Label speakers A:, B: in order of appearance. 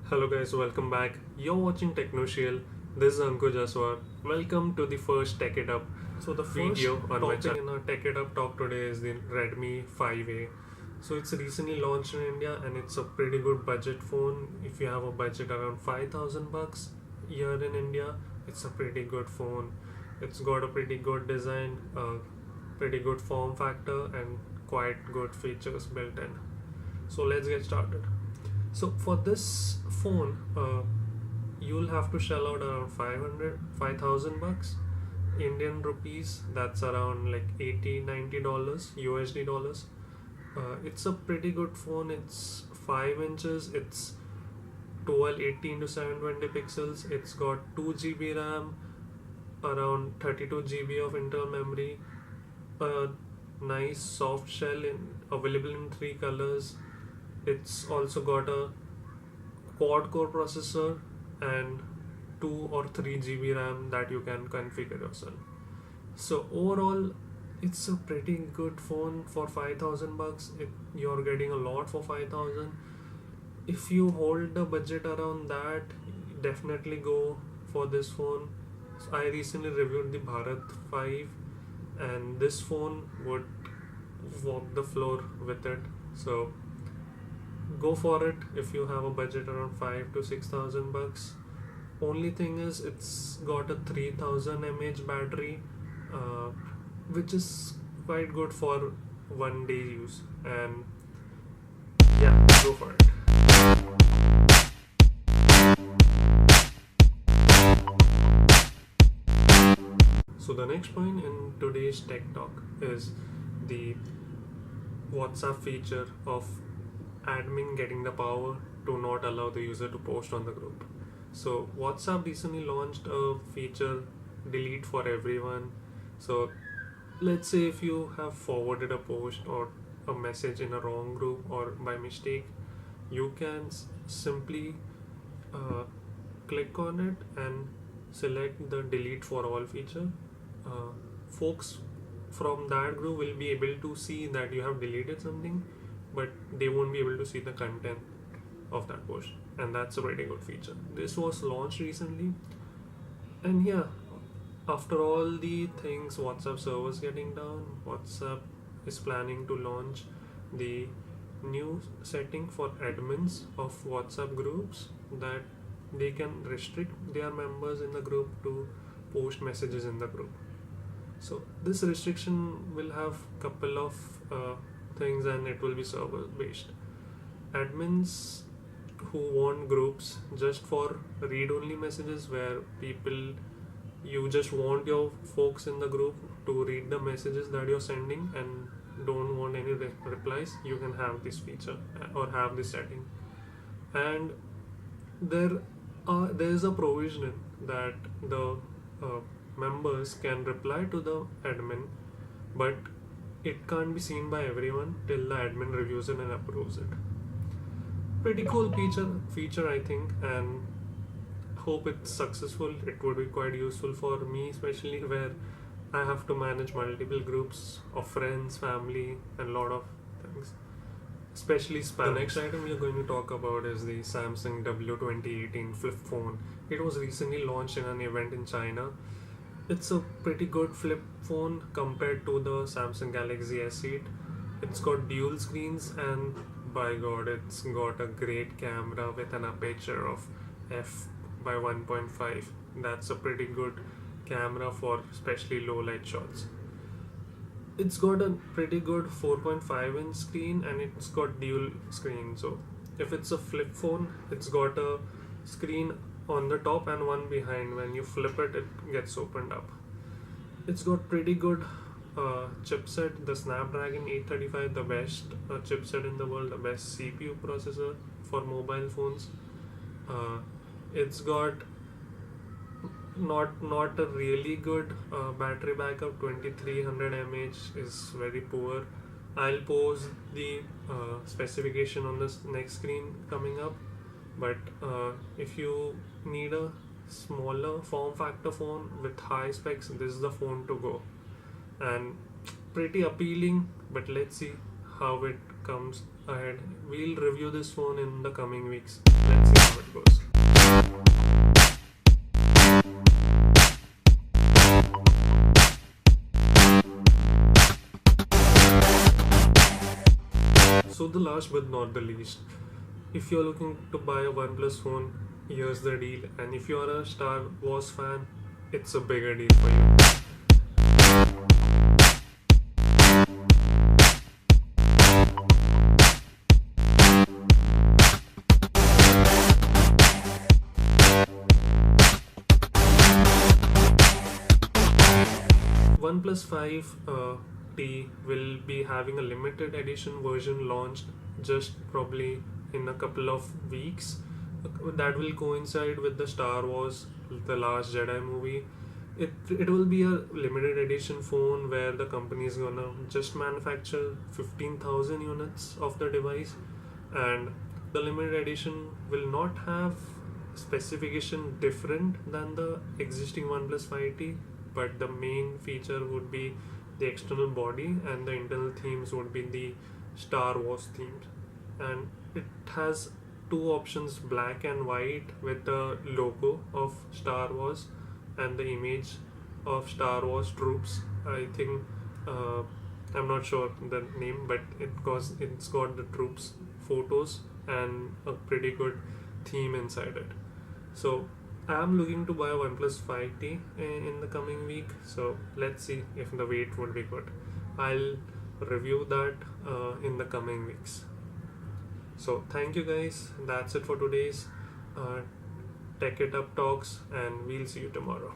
A: Hello guys, welcome back. You're watching Technocial. This is Ankur Jaswar. Welcome to the first Tech It Up video on my channel. In our Tech It Up talk today is the Redmi 5A. So it's recently launched in India and it's a pretty good budget phone. If you have a budget around 5,000 bucks here in India, it's a pretty good phone. It's got a pretty good design, pretty good form factor and quite good features built in. So let's get started. So for this phone, you'll have to shell out around 5,000 bucks Indian rupees. That's around like 80 $90 USD dollars. It's a pretty good phone. It's 5 inches. It's 1280 to 720 pixels. It's got 2 GB RAM, around 32 GB of internal memory, a nice soft shell available in 3 colors. It's also got a quad core processor and 2 or 3 GB RAM that you can configure yourself. So overall, it's a pretty good phone for 5,000 bucks. You're getting a lot for 5,000. If you hold the budget around that, definitely go for this phone. So I recently reviewed the Bharat 5 and this phone would walk the floor with it. So go for it if you have a budget around 5 to 6,000 bucks. Only thing is it's got a 3000 mAh battery, which is quite good for 1 day use, and yeah, go for it. So the next point in today's tech talk is the WhatsApp feature of admin getting the power to not allow the user to post on the group. So WhatsApp recently launched a feature, delete for everyone. So let's say if you have forwarded a post or a message in a wrong group or by mistake, you can simply click on it and select the delete for all feature. Folks from that group will be able to see that you have deleted something, but they won't be able to see the content of that post, and that's a pretty good feature. This was launched recently, and yeah, after all the things WhatsApp servers getting down, WhatsApp is planning to launch the new setting for admins of WhatsApp groups that they can restrict their members in the group to post messages in the group. So this restriction will have couple of things, and it will be server based. Admins who want groups just for read only messages, where you just want your folks in the group to read the messages that you're sending and don't want any replies, you can have this feature or have this setting. And there is a provision that the members can reply to the admin, but it can't be seen by everyone till the admin reviews it and approves it. Pretty cool feature I think, and hope it's successful. It would be quite useful for me, especially where I have to manage multiple groups of friends, family, and a lot of things, especially spam. The next item we are going to talk about is the Samsung W2018 flip phone. It was recently launched in an event in China. It's a pretty good flip phone compared to the Samsung Galaxy S8. It's got dual screens, and by god, it's got a great camera with an aperture of f by 1.5. That's a pretty good camera for especially low light shots. It's got a pretty good 4.5-inch screen, and it's got dual screen. So if it's a flip phone, it's got a screen on the top and one behind. When you flip it, it gets opened up. It's got pretty good chipset, the Snapdragon 835, the best chipset in the world, the best CPU processor for mobile phones. It's got not a really good battery backup. 2300 mAh is very poor. I'll post the specification on this next screen coming up, but if you need a smaller form factor phone with high specs, this is the phone to go, and pretty appealing. But let's see how it comes ahead. We'll review this phone in the coming weeks. Let's see how it goes. the last but not the least, if you're looking to buy a OnePlus phone, here's the deal. And if you're a Star Wars fan, it's a bigger deal for you. OnePlus 5 T will be having a limited edition version launched just probably in a couple of weeks. That will coincide with the Star Wars The Last Jedi movie. It will be a limited edition phone where the company is gonna just manufacture 15,000 units of the device, and the limited edition will not have specification different than the existing OnePlus 5T, but the main feature would be the external body and the internal themes would be the Star Wars themes. And it has two options, black and white with the logo of Star Wars and the image of Star Wars troops. I think I'm not sure the name, but it's got the troops photos and a pretty good theme inside it. So I'm looking to buy a OnePlus 5T in the coming week. So let's see if the weight would be good. I'll review that in the coming weeks. So thank you guys. That's it for today's Tech It Up talks, and we'll see you tomorrow.